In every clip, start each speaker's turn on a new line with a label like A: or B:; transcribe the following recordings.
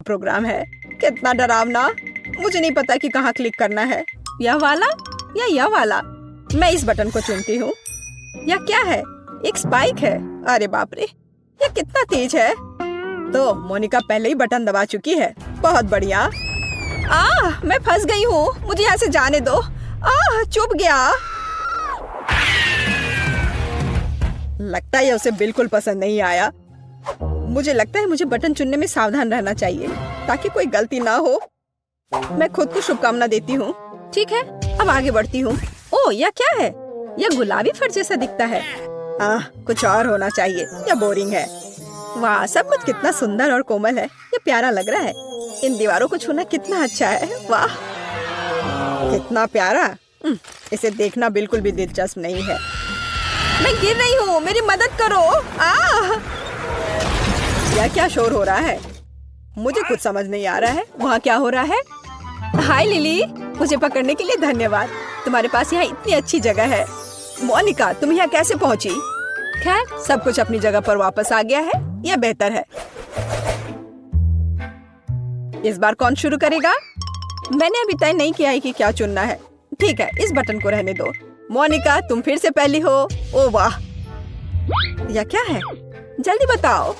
A: Programme है। कितना डरावना। मुझे नहीं पता कि कहाँ क्लिक करना है, यह वाला या यह वाला। मैं इस बटन को चुनती हूँ। यह क्या है? एक स्पाइक है। अरे बाप रे, यह कितना तेज है। तो मोनिका पहले ही बटन दबा चुकी है। बहुत बढ़िया। मैं फंस गई हूँ, मुझे यहाँ से जाने दो। चुभ गया। लगता है उसे बिल्कुल पसंद नहीं आया। मुझे लगता है मुझे बटन चुनने में सावधान रहना चाहिए ताकि कोई गलती ना हो। मैं खुद को शुभकामना देती हूँ। ठीक है, अब आगे बढ़ती हूँ। ओह, यह क्या है? यह गुलाबी फर जैसा दिखता है। कुछ और होना चाहिए, यह बोरिंग है। वाह, सब कुछ कितना सुंदर और कोमल है। ये प्यारा लग रहा है। इन दीवारों को छूना कितना अच्छा है। वाह, कितना प्यारा। इसे देखना बिल्कुल भी दिलचस्प नहीं है। मैं गिर रही हूँ, मेरी मदद करो। यह क्या शोर हो रहा है? मुझे कुछ समझ नहीं आ रहा है। वहाँ क्या हो रहा है? हाय लिली, मुझे पकड़ने के लिए धन्यवाद। तुम्हारे पास यहाँ इतनी अच्छी जगह है। मोनिका, तुम यहाँ कैसे पहुँची? खैर, सब कुछ अपनी जगह पर वापस आ गया है। यह बेहतर है। इस बार कौन शुरू करेगा? मैंने अभी तय नहीं किया है कि क्या चुनना है। ठीक है, इस बटन को रहने दो। मोनिका, तुम फिर से पहली हो। ओ वाह, यह क्या है? जल्दी बताओ।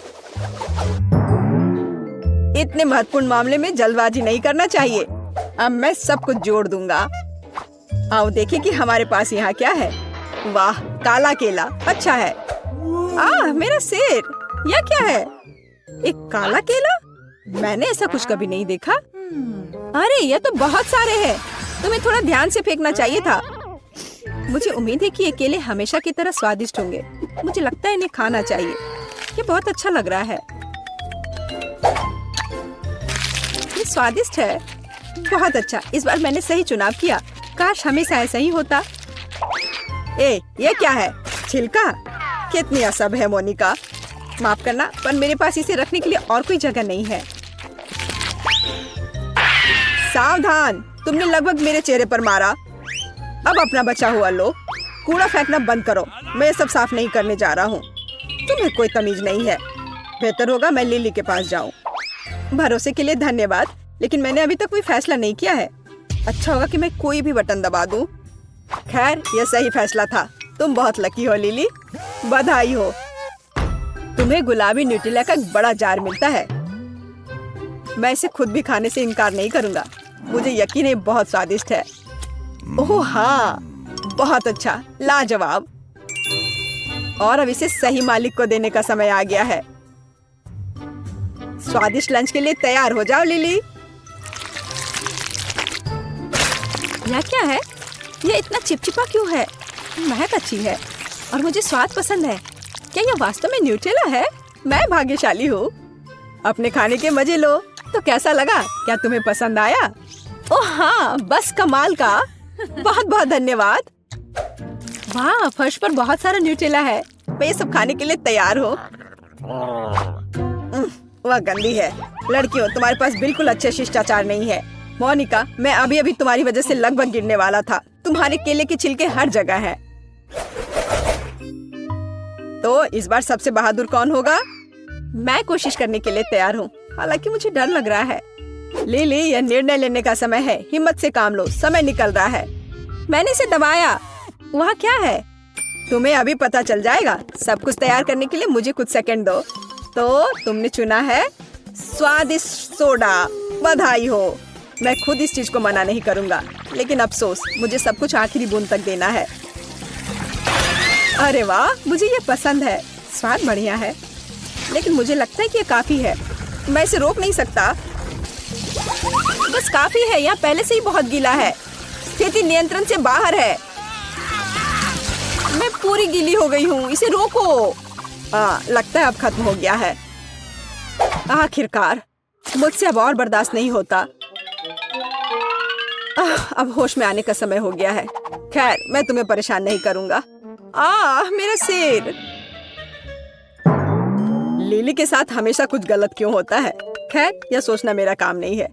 A: इतने महत्वपूर्ण मामले में जल्दबाजी नहीं करना चाहिए। अब मैं सब कुछ जोड़ दूंगा। आओ देखें कि हमारे पास यहाँ क्या है। वाह, काला केला। अच्छा है। मेरा सिर। यह क्या है? एक काला केला? मैंने ऐसा कुछ कभी नहीं देखा। अरे, ये तो बहुत सारे हैं। तुम्हें थोड़ा ध्यान से फेंकना चाहिए था। मुझे उम्मीद है कि ये केले हमेशा की तरह स्वादिष्ट होंगे। मुझे लगता है इन्हें खाना चाहिए। ये बहुत अच्छा लग रहा है। ये स्वादिष्ट है। बहुत अच्छा, इस बार मैंने सही चुनाव किया। काश हमेशा ऐसा ही होता। ये क्या है? छिलका? कितनी असभ है मोनिका। माफ करना, पर मेरे पास इसे रखने के लिए और कोई जगह नहीं है। सावधान, तुमने लगभग मेरे चेहरे पर मारा। अब अपना बचा हुआ लो। कूड़ा फेंकना बंद करो। मैं ये सब साफ नहीं करने जा रहा हूँ। तुम्हें कोई तमीज नहीं है। बेहतर होगा मैं लिली के पास जाऊँ। भरोसे के लिए धन्यवाद, लेकिन मैंने अभी तक कोई फैसला नहीं किया है। अच्छा होगा कि मैं कोई भी बटन दबा दूं। खैर, यह सही फैसला था। तुम बहुत लकी हो लिली। बधाई हो। तुम्हें गुलाबी न्यूटेला का एक बड़ा जार मिलता है। मैं इसे खुद भी खाने से इनकार नहीं करूंगा। मुझे यकीन है बहुत स्वादिष्ट है। ओह हाँ, बहुत अच्छा, लाजवाब। और अब इसे सही मालिक को देने का समय आ गया है। स्वादिष्ट लंच के लिए तैयार हो जाओ लिली। यह क्या है? यह इतना चिपचिपा क्यों है? महक अच्छी है और मुझे स्वाद पसंद है। क्या यह वास्तव में न्यूटेला है? मैं भाग्यशाली हूँ। अपने खाने के मजे लो। तो कैसा लगा? क्या तुम्हें पसंद आया? ओह हाँ, बस कमाल का। बहुत बहुत धन्यवाद। वाह, फर्श पर बहुत सारा न्यूटेला है। मैं ये सब खाने के लिए तैयार हूँ। वह गंदी है। लड़कियों, तुम्हारे पास बिल्कुल अच्छे शिष्टाचार नहीं है। मोनिका, मैं अभी अभी तुम्हारी वजह से लगभग गिरने वाला था। तुम्हारे केले के छिलके हर जगह हैं। तो इस बार सबसे बहादुर कौन होगा? मैं कोशिश करने के लिए तैयार हूँ, हालांकि मुझे डर लग रहा है। लिली, यह निर्णय लेने का समय है। हिम्मत से काम लो, समय निकल रहा है। मैंने इसे दबाया। वहाँ क्या है? तुम्हें अभी पता चल जाएगा। सब कुछ तैयार करने के लिए मुझे कुछ सेकंड दो। तो तुमने चुना है स्वादिष्ट सोडा। बधाई हो। मैं खुद इस चीज को मना नहीं करूंगा, लेकिन अफसोस, मुझे सब कुछ आखिरी बूंद तक देना है। अरे वाह, मुझे ये पसंद है। स्वाद बढ़िया है, लेकिन मुझे लगता है कि ये काफी है। मैं इसे रोक नहीं सकता। बस काफी है। यहाँ पहले से ही बहुत गीला है। स्थिति नियंत्रण से बाहर है। मैं पूरी गीली हो गई हूँ। इसे रोको। लगता है अब खत्म हो गया है। आखिरकार, मुझसे अब और बर्दाश्त नहीं होता। अब होश में आने का समय हो गया है। खैर, मैं तुम्हें परेशान नहीं करूंगा। मेरा सिर। लिली के साथ हमेशा कुछ गलत क्यों होता है? खैर, यह सोचना मेरा काम नहीं है।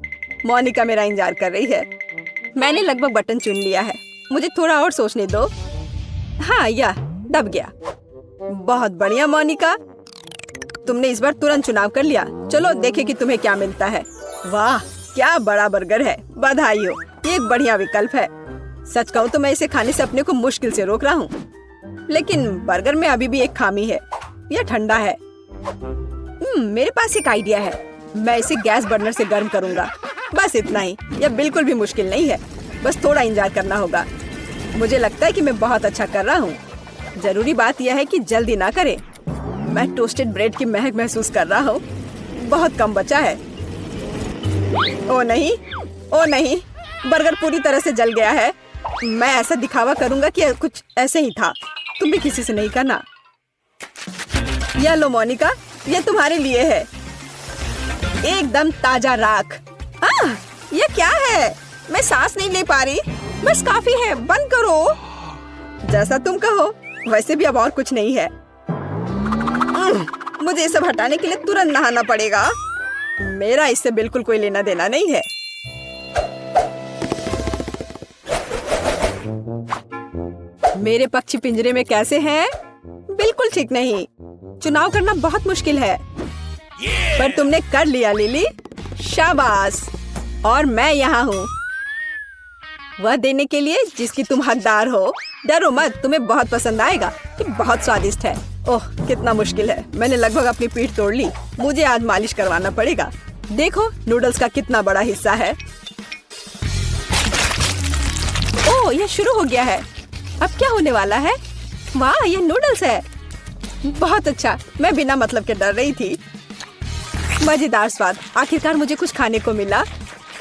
A: मोनिका मेरा इंतजार कर रही है। मैंने लगभग बटन चुन लिया है। मुझे थोड़ा और सोचने दो। हाँ, यह दब गया। बहुत बढ़िया मोनिका, तुमने इस बार तुरंत चुनाव कर लिया। चलो देखें कि तुम्हें क्या मिलता है। वाह, क्या बड़ा बर्गर है। बधाई हो, ये एक बढ़िया विकल्प है। सच कहूँ तो मैं इसे खाने से अपने को मुश्किल से रोक रहा हूँ, लेकिन बर्गर में अभी भी एक खामी है, यह ठंडा है। मेरे पास एक आइडिया है, मैं इसे गैस बर्नर से गर्म करूँगा। बस इतना ही, यह बिल्कुल भी मुश्किल नहीं है, बस थोड़ा इंतजार करना होगा। मुझे लगता है कि मैं बहुत अच्छा कर रहा हूँ। जरूरी बात यह है कि जल्दी ना करें। मैं टोस्टेड ब्रेड की महक महसूस कर रहा हूँ। बहुत कम बचा है। ओ नहीं, ओ नहीं, बर्गर पूरी तरह से जल गया है। मैं ऐसा दिखावा करूंगा कि कुछ ऐसे ही था। तुम भी किसी से नहीं करना। यह लो मोनिका, यह तुम्हारे लिए है। एकदम ताजा राख। यह क्या है? मैं सांस नहीं ले पा रही। बस काफी है, बंद करो। जैसा तुम कहो, वैसे भी अब और कुछ नहीं है। मुझे ये सब हटाने के लिए तुरंत नहाना पड़ेगा। मेरा इससे बिल्कुल कोई लेना देना नहीं है। मेरे पक्षी पिंजरे में कैसे हैं? बिल्कुल ठीक नहीं। चुनाव करना बहुत मुश्किल है, पर तुमने कर लिया लिली, शाबाश। और मैं यहाँ हूँ वह देने के लिए जिसकी तुम हकदार हो। डरो मत, तुम्हें बहुत पसंद आएगा। कि बहुत स्वादिष्ट है। ओह, कितना मुश्किल है। मैंने लगभग अपनी पीठ तोड़ ली। मुझे आज मालिश करवाना पड़ेगा। देखो, नूडल्स का कितना बड़ा हिस्सा है। ओह, यह शुरू हो गया है। अब क्या होने वाला है? वाह, यह नूडल्स है। बहुत अच्छा। मैं बिना मतलब के डर रही थी। मजेदार स्वाद। आखिरकार मुझे कुछ खाने को मिला।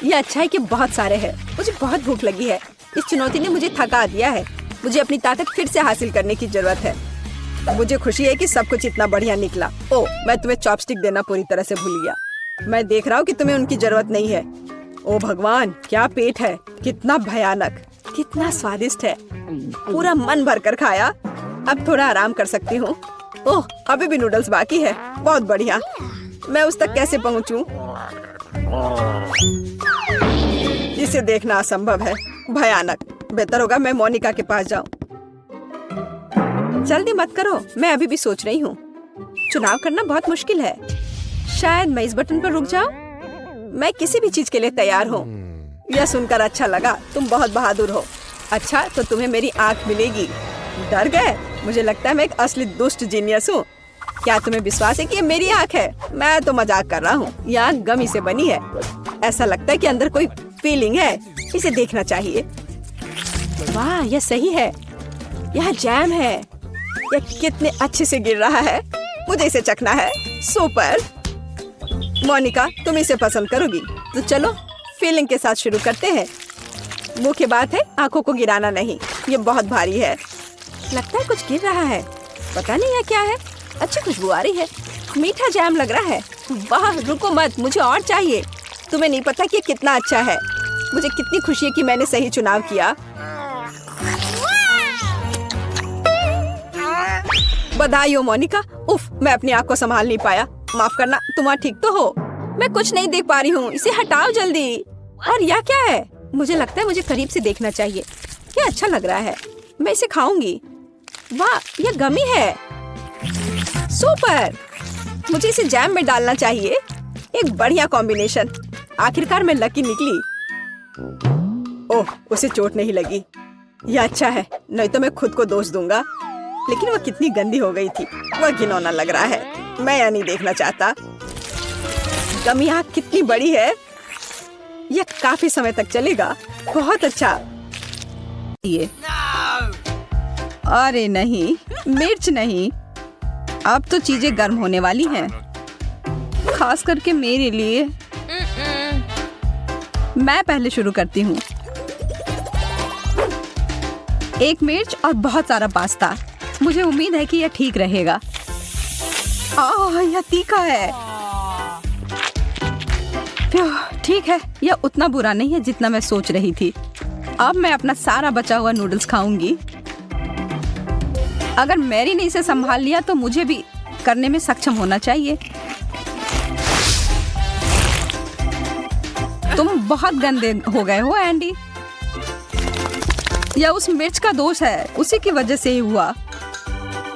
A: यह अच्छा है कि बहुत सारे हैं। मुझे बहुत भूख लगी है। इस चुनौती ने मुझे थका दिया है। मुझे अपनी ताकत फिर से हासिल करने की जरूरत है। मुझे खुशी है कि सब कुछ इतना बढ़िया निकला। ओह, मैं तुम्हें चॉपस्टिक देना पूरी तरह से भूल गया। मैं देख रहा हूँ कि तुम्हें उनकी जरूरत नहीं है। ओह भगवान, क्या पेट है। कितना भयानक, कितना स्वादिष्ट है। पूरा मन भरकर खाया। अब थोड़ा आराम कर सकती हूँ। ओह, अभी भी नूडल्स बाकी है। बहुत बढ़िया। मैं उस तक कैसे पहुँचूं? इसे देखना असंभव है। भयानक। बेहतर होगा मैं मोनिका के पास जाऊं। जल्दी मत करो, मैं अभी भी सोच रही हूँ। चुनाव करना बहुत मुश्किल है। शायद मैं इस बटन पर रुक जाऊं। मैं किसी भी चीज के लिए तैयार हूँ। यह सुनकर अच्छा लगा। तुम बहुत बहादुर हो। अच्छा, तो तुम्हें मेरी आँख मिलेगी। डर गए? मुझे लगता है मैं एक असली दुष्ट जीनियस हूँ। क्या तुम्हें विश्वास है कि ये मेरी आँख है? मैं तो मजाक कर रहा हूँ। यह आँख गमी से बनी है। ऐसा लगता है कि अंदर कोई फीलिंग है। इसे देखना चाहिए। वाह, यह सही है। यह जैम है। यह कितने अच्छे से गिर रहा है। मुझे इसे चखना है। सुपर। मोनिका, तुम इसे पसंद करोगी। तो चलो फीलिंग के साथ शुरू करते हैं। मुख्य बात है आंखों को गिराना नहीं। ये बहुत भारी है। लगता है कुछ गिर रहा है। पता नहीं यह क्या है। अच्छी खुशबू आ रही है। मीठा जैम लग रहा है। वाह, रुको मत, मुझे और चाहिए। तुम्हें नहीं पता कि कितना अच्छा है। मुझे कितनी खुशी है कि मैंने सही चुनाव किया। बधाई हो मोनिका। उफ, मैं अपनी आँख को संभाल नहीं पाया। माफ करना, तुम ठीक तो हो? मैं कुछ नहीं देख पा रही हूँ। इसे हटाओ जल्दी। और यह क्या है? मुझे लगता है मुझे करीब से देखना चाहिए। क्या अच्छा लग रहा है। मैं इसे खाऊंगी। वाह, यह गमी है। सुपर। मुझे इसे जैम में डालना चाहिए। एक बढ़िया कॉम्बिनेशन। आखिरकार मैं लकी निकली। ओह, उसे चोट नहीं लगी। यह अच्छा है, नहीं तो मैं खुद को दोष दूंगा। लेकिन वह कितनी गंदी हो गई थी। वह घिनौना लग रहा है। मैं यह नहीं देखना चाहता। गमी आँख कितनी बड़ी है। यह काफी समय तक चलेगा। बहुत अच्छा। ये अरे नहीं, मिर्च नहीं। अब तो चीजें गर्म होने वाली हैं, खास करके मेरे लिए। मैं पहले शुरू करती हूँ। एक मिर्च और बहुत सारा पास्ता। मुझे उम्मीद है कि यह ठीक रहेगा। यह तीखा है। ठीक है, यह उतना बुरा नहीं है जितना मैं सोच रही थी। अब मैं अपना सारा बचा हुआ नूडल्स खाऊंगी। अगर मैरी ने इसे संभाल लिया तो मुझे भी करने में सक्षम होना चाहिए। तुम बहुत गंदे हो गए हो एंडी। यह उस मिर्च का दोष है। उसी की वजह से ही हुआ।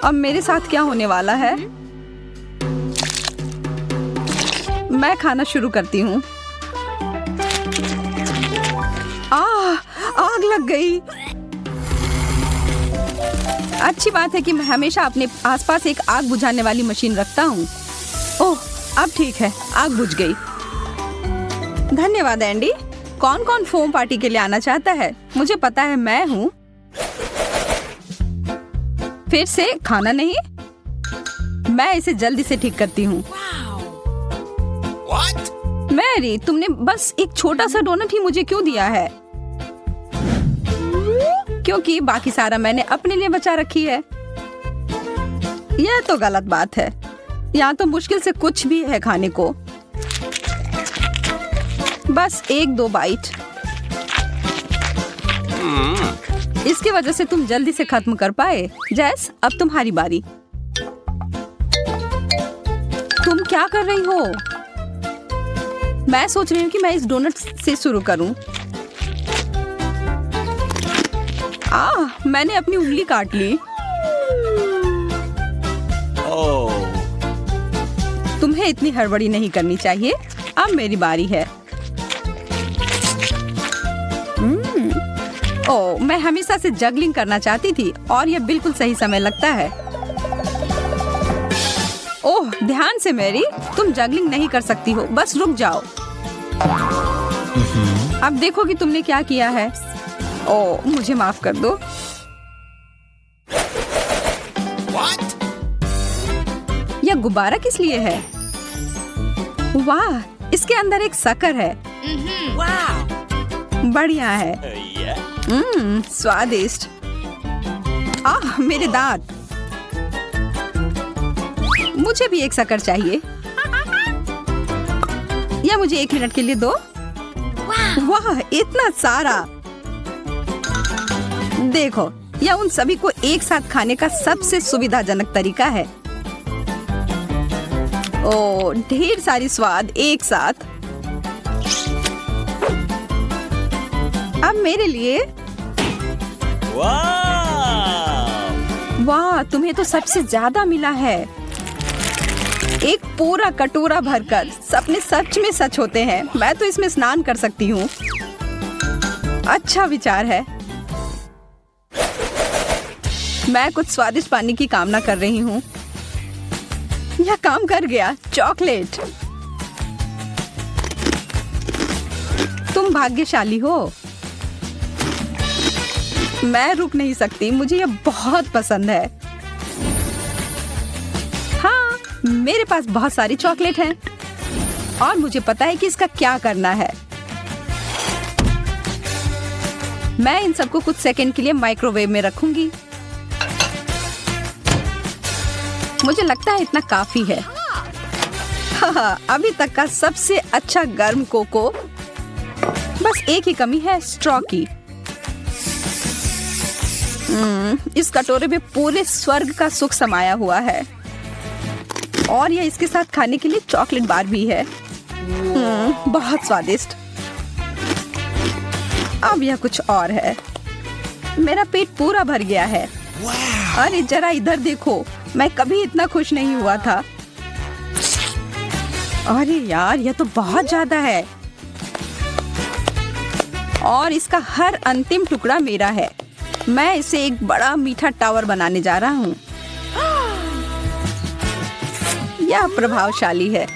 A: अब मेरे साथ क्या होने वाला है? मैं खाना शुरू करती हूँ। आग लग गई। अच्छी बात है कि मैं हमेशा अपने आसपास एक आग बुझाने वाली मशीन रखता हूँ। ओह, अब ठीक है, आग बुझ गई। धन्यवाद एंडी। कौन कौन फोम पार्टी के लिए आना चाहता है? मुझे पता है मैं हूँ। फिर से खाना नहीं, मैं इसे जल्दी से ठीक करती हूँ। मैरी, तुमने बस एक छोटा सा डोनट ही मुझे क्यों दिया है? क्योंकि बाकी सारा मैंने अपने लिए बचा रखी है। यह तो गलत बात है। यहाँ तो मुश्किल से कुछ भी है खाने को। बस 1-2 बाइट। इसकी वजह से तुम जल्दी से खत्म कर पाए। जैस, अब तुम्हारी बारी। तुम क्या कर रही हो? मैं सोच रही हूँ कि मैं इस डोनट से शुरू करूं। मैंने अपनी उंगली काट ली। तुम्हें इतनी हड़बड़ी नहीं करनी चाहिए। अब मेरी बारी है। ओह, मैं हमेशा से जगलिंग करना चाहती थी और यह बिल्कुल सही समय लगता है। ओह, ध्यान से मैरी, तुम जगलिंग नहीं कर सकती हो, बस रुक जाओ। अब देखो कि तुमने क्या किया है। ओह, मुझे माफ कर दो। यह गुब्बारा किस लिए है? वाह, इसके अंदर एक शक्कर है। बढ़िया है। स्वादिष्ट। मेरे दांत। मुझे भी एक शक्कर चाहिए। या मुझे 1 मिनट के लिए दो। वाह, इतना सारा। देखो, यह उन सभी को एक साथ खाने का सबसे सुविधाजनक तरीका है। ओह, ढेर सारी स्वाद एक साथ। अब मेरे लिए। वाह, तुम्हें तो सबसे ज्यादा मिला है। एक पूरा कटोरा भरकर। सपने सच में सच होते हैं। मैं तो इसमें स्नान कर सकती हूँ। अच्छा विचार है। मैं कुछ स्वादिष्ट पानी की कामना कर रही हूँ। यह काम कर गया। चॉकलेट। तुम भाग्यशाली हो। मैं रुक नहीं सकती, मुझे यह बहुत पसंद है। हाँ, मेरे पास बहुत सारी चॉकलेट हैं और मुझे पता है कि इसका क्या करना है। मैं इन सबको कुछ सेकंड के लिए माइक्रोवेव में रखूंगी। मुझे लगता है इतना काफी है। हाँ, अभी तक का सबसे अच्छा गर्म कोको। बस एक ही कमी है, स्ट्रॉ की। इस कटोरे में पूरे स्वर्ग का सुख समाया हुआ है और यह इसके साथ खाने के लिए चॉकलेट बार भी है। बहुत स्वादिष्ट। अब यह कुछ और है। मेरा पेट पूरा भर गया है। अरे जरा इधर देखो, मैं कभी इतना खुश नहीं हुआ था। अरे यार, यह तो बहुत ज्यादा है और इसका हर अंतिम टुकड़ा मेरा है। मैं इसे एक बड़ा मीठा टावर बनाने जा रहा हूँ। यह प्रभावशाली है।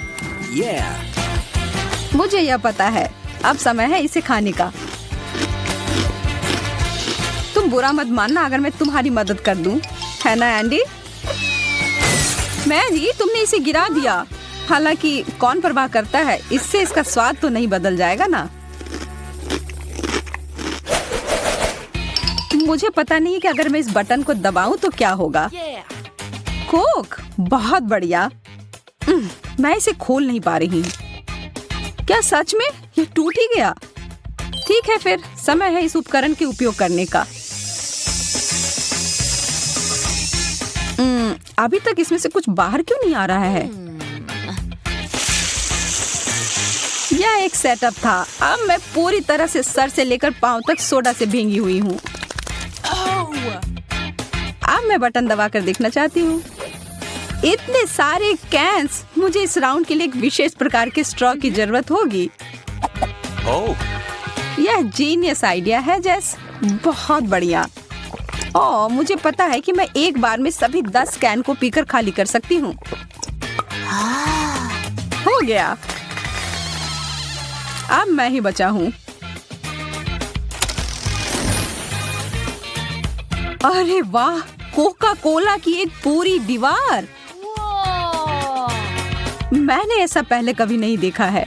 A: मुझे यह पता है। अब समय है इसे खाने का। तुम बुरा मत मानना अगर मैं तुम्हारी मदद कर दूं, है ना एंडी? मैरी, तुमने इसे गिरा दिया। हालांकि कौन परवाह करता है, इससे इसका स्वाद तो नहीं बदल जाएगा ना। मुझे पता नहीं कि अगर मैं इस बटन को दबाऊं तो क्या होगा। कोक, बहुत बढ़िया। मैं इसे खोल नहीं पा रही। क्या सच में ये टूट ही गया? ठीक है, फिर समय है इस उपकरण के उपयोग करने का। अभी तक इसमें से कुछ बाहर क्यों नहीं आ रहा है? यह एक सेटअप था। अब मैं पूरी तरह से सर से लेकर पांव तक सोडा से भींगी हुई हूँ। अब मैं बटन दबाकर देखना चाहती हूँ। इतने सारे कैंस। मुझे इस राउंड के लिए एक विशेष प्रकार के स्ट्रॉ की जरूरत होगी। यह जीनियस आइडिया है जेस, बहुत बढ़िया। ओह, मुझे पता है कि मैं एक बार में सभी 10 कैन को पीकर खाली कर सकती हूँ। हो गया, अब मैं ही बचा हूँ। अरे वाह, कोका कोला की एक पूरी दीवार। मैंने ऐसा पहले कभी नहीं देखा है।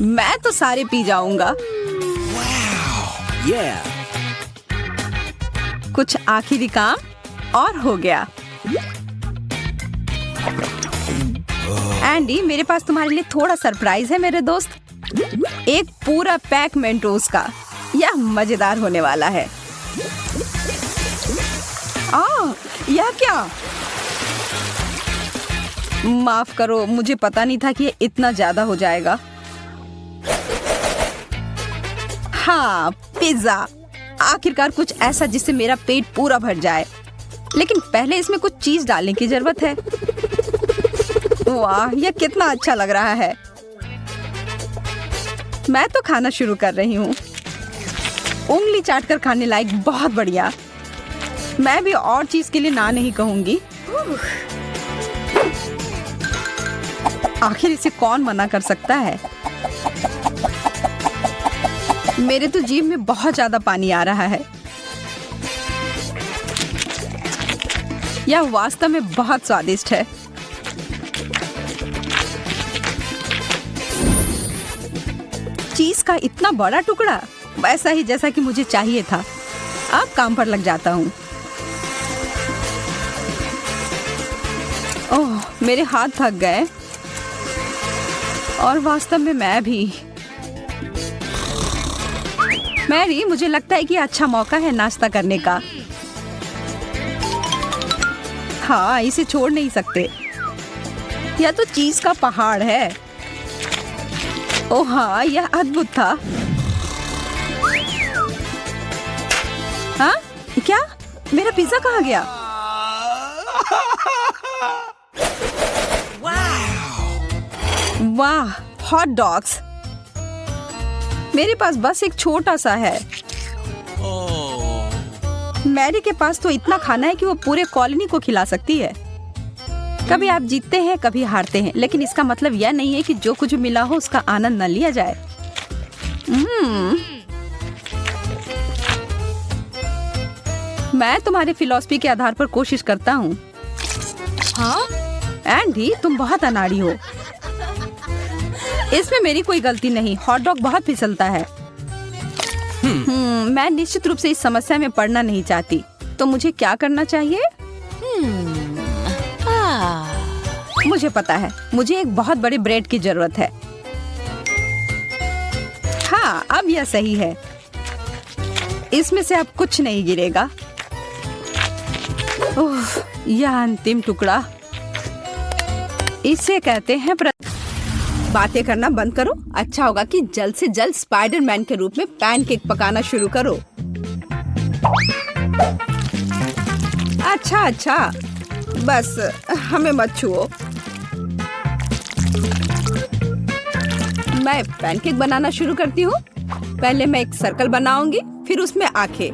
A: मैं तो सारे पी जाऊंगा। कुछ आखिरी काम और हो गया। एंडी, मेरे पास तुम्हारे लिए थोड़ा सरप्राइज है मेरे दोस्त। एक पूरा पैक मेंटोस का। यह मजेदार होने वाला है। यह क्या? माफ करो, मुझे पता नहीं था कि ये इतना ज्यादा हो जाएगा। हाँ, पिज्जा। आखिरकार कुछ ऐसा जिससे मेरा पेट पूरा भर जाए। लेकिन पहले इसमें कुछ चीज डालने की जरूरत है। वाह, यह कितना अच्छा लग रहा है। मैं तो खाना शुरू कर रही हूँ। उंगली चाटकर खाने लायक, बहुत बढ़िया। मैं भी और चीज के लिए ना नहीं कहूंगी। आखिर इसे कौन मना कर सकता है। मेरे तो जीभ में बहुत ज्यादा पानी आ रहा है। यह वास्तव में बहुत स्वादिष्ट है। चीज का इतना बड़ा टुकड़ा, वैसा ही जैसा कि मुझे चाहिए था। अब काम पर लग जाता हूँ। ओह, मेरे हाथ थक गए और वास्तव में मैं भी। मैरी, मुझे लगता है कि अच्छा मौका है नाश्ता करने का। हाँ, इसे छोड़ नहीं सकते। यह तो चीज का पहाड़ है। ओह हाँ, यह अद्भुत था। हाँ, क्या? मेरा पिज्जा कहाँ गया? वाह, हॉट डॉग्स। मेरे पास बस एक छोटा सा है। मैरी के पास तो इतना खाना है कि वो पूरे कॉलोनी को खिला सकती है। कभी आप जीतते हैं, कभी हारते हैं, लेकिन इसका मतलब यह नहीं है कि जो कुछ मिला हो उसका आनंद न लिया जाए। मैं तुम्हारी फिलॉसफी के आधार पर कोशिश करता हूँ। हाँ? एंडी, तुम बहुत अनाड़ी हो। इसमें मेरी कोई गलती नहीं। हॉट डॉग बहुत फिसलता है। मैं निश्चित रूप से इस समस्या में पड़ना नहीं चाहती। तो मुझे क्या करना चाहिए? मुझे पता है, मुझे एक बहुत बड़े ब्रेड की जरूरत है। हाँ, अब यह सही है। इसमें से अब कुछ नहीं गिरेगा। ओह, यह अंतिम टुकड़ा। इसे कहते हैं बातें करना बंद करो। अच्छा होगा कि जल्द से जल्द स्पाइडरमैन के रूप में पैनकेक पकाना शुरू करो। अच्छा, बस हमें मत छुओ। मैं पैनकेक बनाना शुरू करती हूँ। पहले मैं एक सर्कल बनाऊंगी, फिर उसमें आंखें।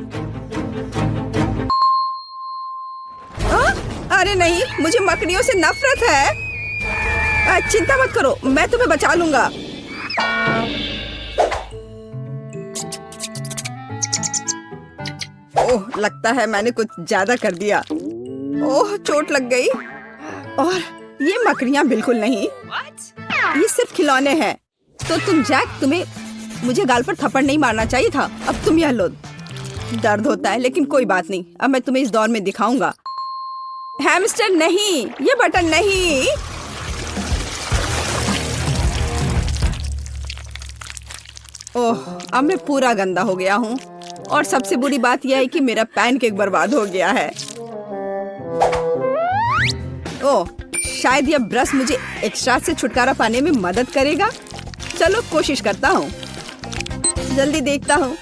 A: अरे नहीं, मुझे मकड़ियों से नफरत है। चिंता मत करो, मैं तुम्हें बचा लूंगा। ओह, लगता है मैंने कुछ ज्यादा कर दिया। ओह, चोट लग गई। और ये मकड़ियाँ बिल्कुल नहीं। ये सिर्फ खिलौने हैं। तो तुम्हें मुझे गाल पर थप्पड़ नहीं मारना चाहिए था। अब तुम यह लो। दर्द होता है, लेकिन कोई बात नहीं। अब मैं तुम्हें इस दौर में दिखाऊंगा। हैमस्टर नहीं, ये बटन नहीं। ओह, अब मैं पूरा गंदा हो गया हूँ। और सबसे बुरी बात यह है कि मेरा पैनकेक बर्बाद हो गया है। ओह, शायद यह ब्रश मुझे एक्स्ट्रा से छुटकारा पाने में मदद करेगा। चलो कोशिश करता हूँ। जल्दी देखता हूँ।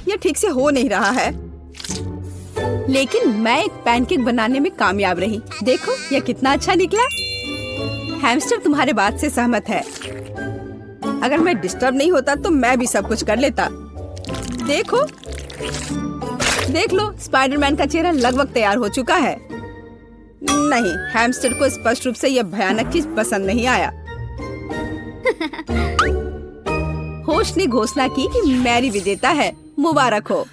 A: यह ठीक से हो नहीं रहा है। लेकिन मैं एक पैनकेक बनाने में कामयाब रही। देखो, यह कितना अच्छा निकला। हैमस्टर तुम्हारे बात से सहमत है। अगर मैं डिस्टर्ब नहीं होता तो मैं भी सब कुछ कर लेता। देखो, देख लो, स्पाइडरमैन का चेहरा लगभग तैयार हो चुका है। नहीं, हैमस्टर को स्पष्ट रूप से यह भयानक चीज पसंद नहीं आया। होस्ट ने घोषणा की कि मैरी विजेता है। मुबारक हो।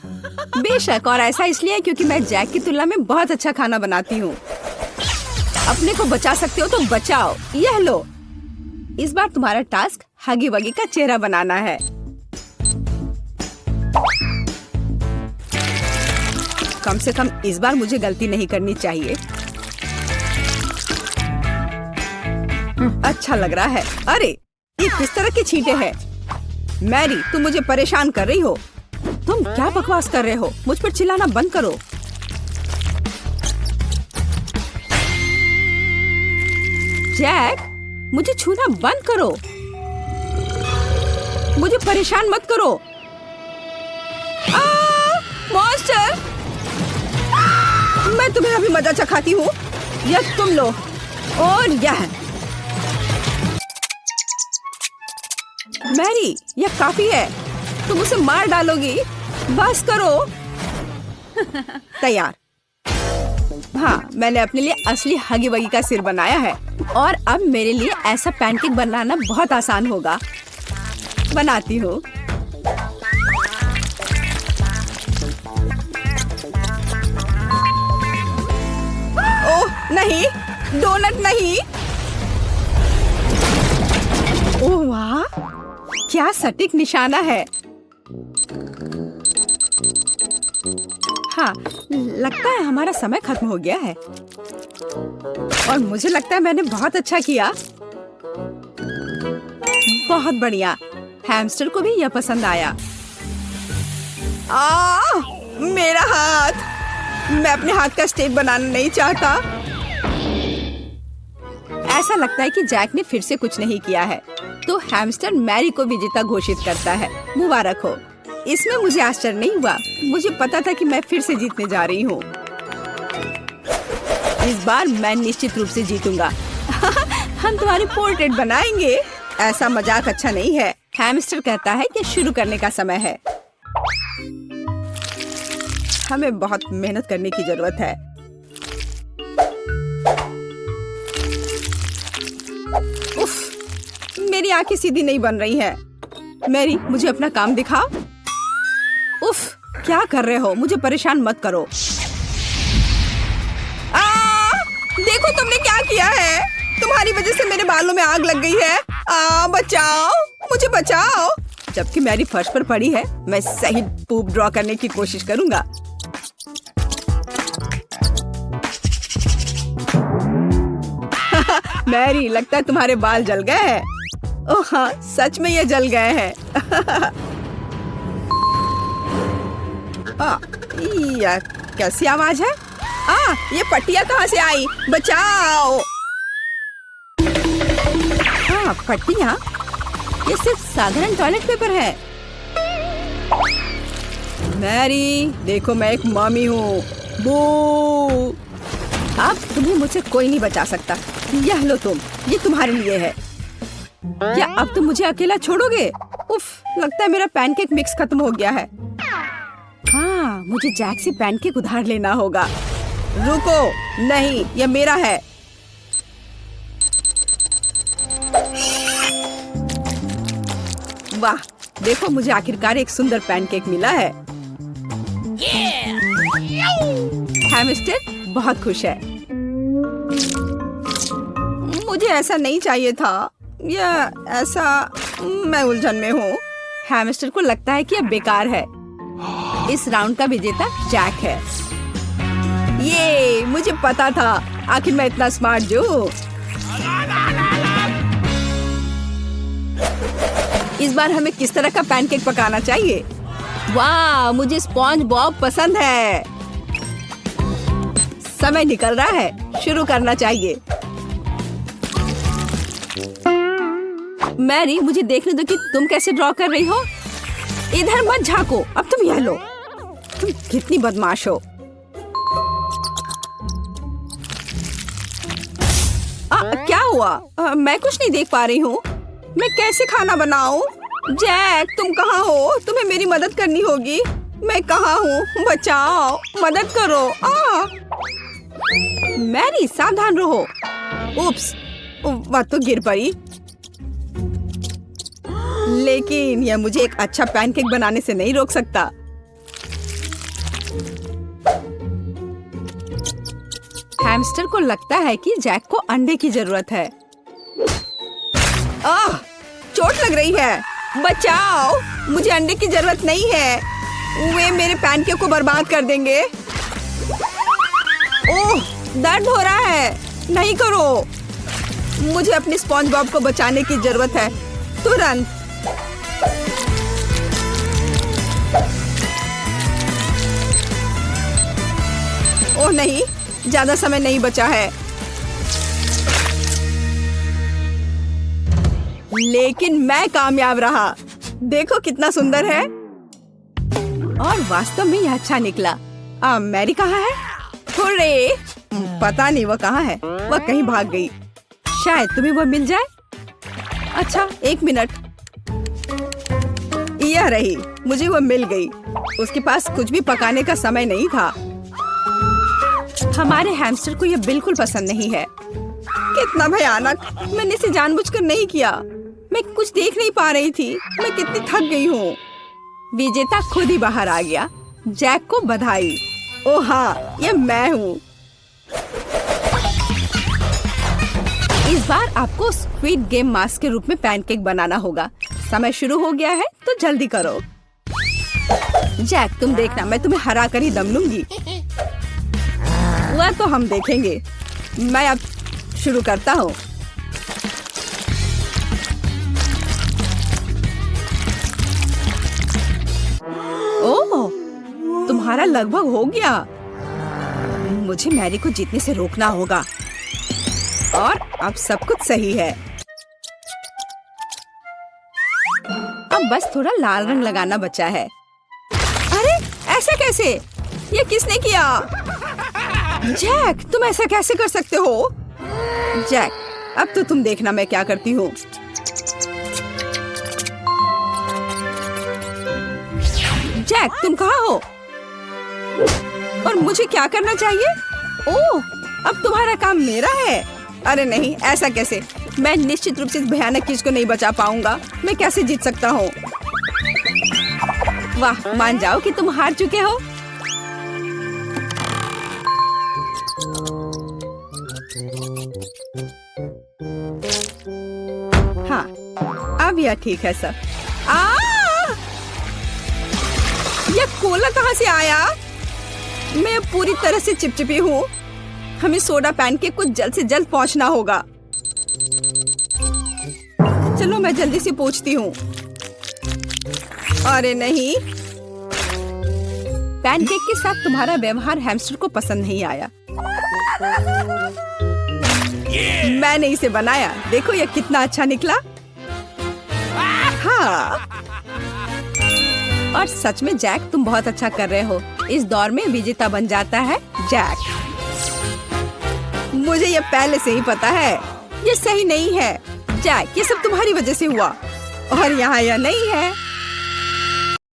A: बेशक, और ऐसा इसलिए क्योंकि मैं जैक की तुलना में बहुत अच्छा खाना बनाती हूँ। अपने को बचा सकते हो तो बचाओ। यह लो। इस बार तुम्हारा टास्क हगी वगी का चेहरा बनाना है। कम से कम इस बार मुझे गलती नहीं करनी चाहिए। अच्छा लग रहा है। अरे, ये किस तरह के छींटे हैं? मैरी, तुम मुझे परेशान कर रही हो। तुम क्या बकवास कर रहे हो? मुझ पर चिल्लाना बंद करो। जैक, मुझे छूना बंद करो। मुझे परेशान मत करो। मॉन्स्टर! मैं तुम्हें अभी मजा चखाती हूँ। यह तुम लो और यह। मैरी, यह काफी है। तुम उसे मार डालोगी। बस करो। तैयार। हाँ, मैंने अपने लिए असली हगी वगी का सिर बनाया है और अब मेरे लिए ऐसा पैनकेक बनाना बहुत आसान होगा। बनाती हूँ। ओह नहीं, डोनट नहीं। ओह वाह, क्या सटीक निशाना है। हाँ, लगता है हमारा समय खत्म हो गया है और मुझे लगता है मैंने बहुत अच्छा किया। बहुत बढ़िया। हैमस्टर को भी यह पसंद आया। मेरा हाथ। मैं अपने हाथ का स्टेप बनाना नहीं चाहता। ऐसा लगता है कि जैक ने फिर से कुछ नहीं किया है, तो हैमस्टर मैरी को विजेता घोषित करता है। मुबारक हो। इसमें मुझे आश्चर्य नहीं हुआ। मुझे पता था कि मैं फिर से जीतने जा रही हूँ। इस बार मैं निश्चित रूप से जीतूंगा। हम तुम्हारी पोर्ट्रेट बनाएंगे। ऐसा मजाक अच्छा नहीं है। हैमस्टर कहता है कि शुरू करने का समय है। हमें बहुत मेहनत करने की जरूरत है। उफ, मेरी आंखें सीधी नहीं बन रही हैं। मैरी, मुझे अपना काम दिखा। उफ, क्या कर रहे हो? मुझे परेशान मत करो। देखो तुमने क्या किया है। तुम्हारी वजह से मेरे बालों में आग लग गई है। बचाओ, मुझे बचाओ। जबकि मैरी फर्श पर पड़ी है, मैं सही पूप ड्रॉ करने की कोशिश करूंगा। मैरी, लगता है तुम्हारे बाल जल गए हैं। ओह हाँ, सच में ये जल गए हैं। यह कैसी आवाज है? ये पट्टियाँ कहाँ से आई? बचाओ। हाँ, पट्टियाँ। ये सिर्फ साधारण टॉयलेट पेपर है। मैरी, देखो मैं एक मम्मी हूँ। बू। अब तुम्हें मुझसे कोई नहीं बचा सकता। यह लो तुम, ये तुम्हारे लिए है। क्या अब तुम मुझे अकेला छोड़ोगे? उफ, लगता है मेरा पैनकेक मिक्स खत्म हो गया है। हाँ, मुझे जैक से पैनकेक उधार लेना होगा। रुको, नहीं, यह मेरा है। वाह, देखो मुझे आखिरकार एक सुंदर पैनकेक मिला है। हैमस्टर बहुत खुश है। मुझे ऐसा नहीं चाहिए था। यह ऐसा, मैं उलझन में हूँ। हैमस्टर को लगता है कि यह बेकार है। इस राउंड का विजेता जैक है। ये मुझे पता था। आखिर मैं इतना स्मार्ट जो। इस बार हमें किस तरह का पैनकेक पकाना चाहिए? वाह, मुझे स्पॉन्ज बॉब पसंद है। समय निकल रहा है, शुरू करना चाहिए। मैरी, मुझे देखने दो कि तुम कैसे ड्रॉ कर रही हो। इधर मत झांको, अब तुम यह लो। तुम कितनी बदमाश हो। क्या हुआ? मैं कुछ नहीं देख पा रही हूँ। मैं कैसे खाना बनाऊँ? जैक, तुम कहाँ हो? तुम्हें मेरी मदद करनी होगी। मैं कहाँ हूँ? बचाओ, मदद करो। मैरी, सावधान रहो। उप्स, वह तो गिर पड़ी। लेकिन यह मुझे एक अच्छा पैनकेक बनाने से नहीं रोक सकता। हैमस्टर को लगता है कि जैक को अंडे की जरूरत है। चोट लग रही है। बचाओ, मुझे अंडे की जरूरत नहीं है। वे मेरे पैनकेक को बर्बाद कर देंगे। ओह, दर्द हो रहा है। नहीं करो। मुझे अपने स्पॉन्ज बॉब को बचाने की जरूरत है, तुरंत। ओह नहीं, ज्यादा समय नहीं बचा है। लेकिन मैं कामयाब रहा। देखो कितना सुंदर है। और वास्तव में यह अच्छा निकला। मैरी कहाँ है? हुर्रे! पता नहीं वह कहाँ है। वह कहीं भाग गई। शायद तुम्हें वह मिल जाए। अच्छा, 1 मिनट। यह रही, मुझे वह मिल गई। उसके पास कुछ भी पकाने का समय नहीं था। हमारे हैमस्टर को यह बिल्कुल पसंद नहीं है। कितना भयानक! मैंने इसे जानबूझकर नहीं किया। मैं कुछ देख नहीं पा रही थी। मैं कितनी थक गई हूँ। विजेता खुद ही बाहर आ गया। जैक को बधाई। ओह हाँ, यह मैं हूँ। इस बार आपको स्क्विड गेम मास्क के रूप में पैनकेक बनाना होगा। समय शुरू हो गया है, तो जल्दी करो। जैक, तुम देखना, मैं तुम्हें हरा कर ही दम लूंगी। वह तो हम देखेंगे। मैं अब शुरू करता हूँ। ओह, तुम्हारा लगभग हो गया। मुझे मैरी को जीतने से रोकना होगा। और अब सब कुछ सही है। अब बस थोड़ा लाल रंग लगाना बचा है। अरे, ऐसा कैसे? ये किसने किया? जैक, तुम ऐसा कैसे कर सकते हो? जैक, अब तो तुम देखना मैं क्या करती हूँ। जैक, तुम कहाँ हो? और मुझे क्या करना चाहिए? ओह, अब तुम्हारा काम मेरा है। अरे नहीं, ऐसा कैसे? मैं निश्चित रूप से इस भयानक चीज को नहीं बचा पाऊंगा। मैं कैसे जीत सकता हूँ? वाह, मान जाओ कि तुम हार चुके हो। हाँ, अब यह ठीक है सर। यह कोला कहाँ से आया? मैं पूरी तरह से चिपचिपी हूँ। हमें सोडा पैनकेक को जल्द से जल्द पहुँचना होगा। चलो मैं जल्दी से पहुँचती हूँ। अरे नहीं, पैनकेक के साथ तुम्हारा व्यवहार हैमस्टर को पसंद नहीं आया। मैंने इसे बनाया। देखो यह कितना अच्छा निकला। हाँ, और सच में जैक, तुम बहुत अच्छा कर रहे हो। इस दौर में विजेता बन जाता है जैक। मुझे ये पहले से ही पता है। ये सही नहीं है। जैक, ये सब तुम्हारी वजह से हुआ। और यहाँ यह नहीं है।